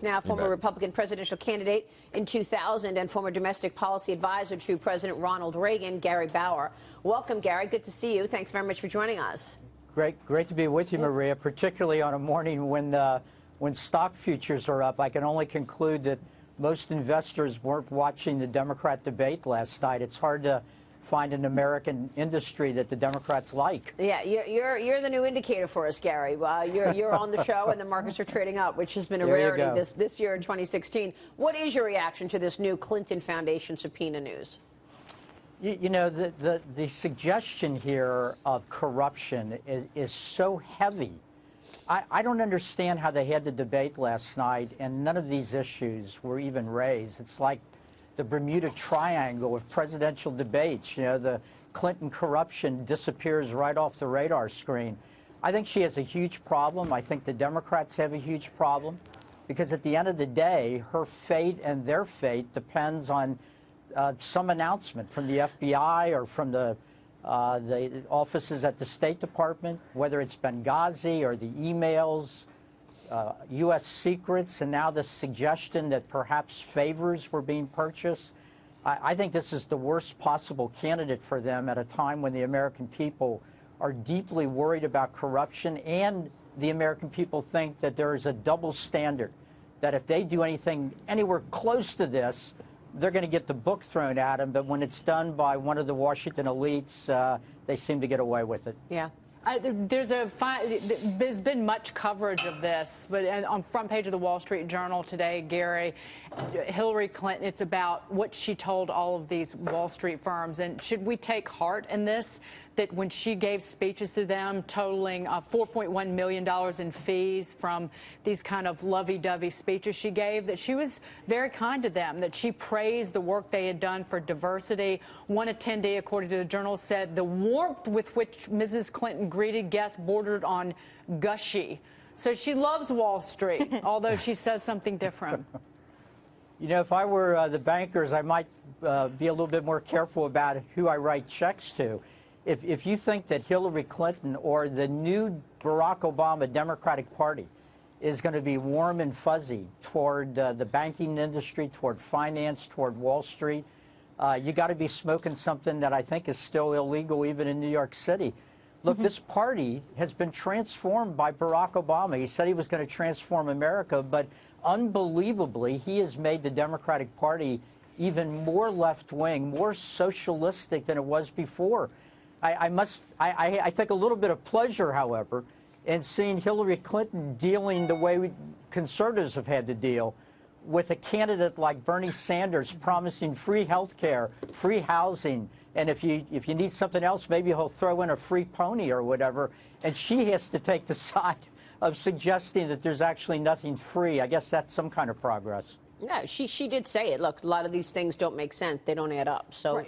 Now, former Republican presidential candidate in 2000 and former domestic policy advisor to President Ronald Reagan, Gary Bauer. Welcome, Gary. Good to see you. Thanks very much for joining us. Great to be with you, Maria, particularly on a morning when stock futures are up. I can only conclude that most investors weren't watching the Democrat debate last night. It's hard to find an American industry that the Democrats like. Yeah, you're the new indicator for us, Gary. You're on the show, and the markets are trading up, which has been a rarity this year in 2016. What is your reaction to this new Clinton Foundation subpoena news? You know, the suggestion here of corruption is so heavy. I don't understand how they had the debate last night, and none of these issues were even raised. It's like the Bermuda Triangle of presidential debates. You know, the Clinton corruption disappears right off the radar screen. I think she has a huge problem. I think the Democrats have a huge problem, because at the end of the day, her fate and their fate depends on some announcement from the FBI or from the offices at the State Department, whether it's Benghazi or the emails, U.S. secrets, and now the suggestion that perhaps favors were being purchased. I think this is the worst possible candidate for them at a time when the American people are deeply worried about corruption, and the American people think that there is a double standard, that if they do anything anywhere close to this, they're going to get the book thrown at them, but when it's done by one of the Washington elites, they seem to get away with it. Yeah. There's been much coverage of this, but on front page of the Wall Street Journal today, Gary, Hillary Clinton, it's about what she told all of these Wall Street firms. And should we take heart in this, that when she gave speeches to them totaling $4.1 million in fees from these kind of lovey-dovey speeches she gave, that she was very kind to them, that she praised the work they had done for diversity. One attendee, according to the Journal, said the warmth with which Mrs. Clinton greeted guests bordered on gushy. So she loves Wall Street, although she says something different. You know, if I were the bankers, I might be a little bit more careful about who I write checks to. If you think that Hillary Clinton or the new Barack Obama Democratic Party is going to be warm and fuzzy toward the banking industry, toward finance, toward Wall Street, you got to be smoking something that I think is still illegal even in New York City. Look, this party has been transformed by Barack Obama. He said he was going to transform America, but unbelievably, he has made the Democratic Party even more left-wing, more socialistic than it was before. I take a little bit of pleasure, however, in seeing Hillary Clinton dealing the way conservatives have had to deal with a candidate like Bernie Sanders promising free health care, free housing, and if you need something else, maybe he'll throw in a free pony or whatever, and she has to take the side of suggesting that there's actually nothing free. I guess that's some kind of progress. No, she did say it. Look, a lot of these things don't make sense. They don't add up. So. Right.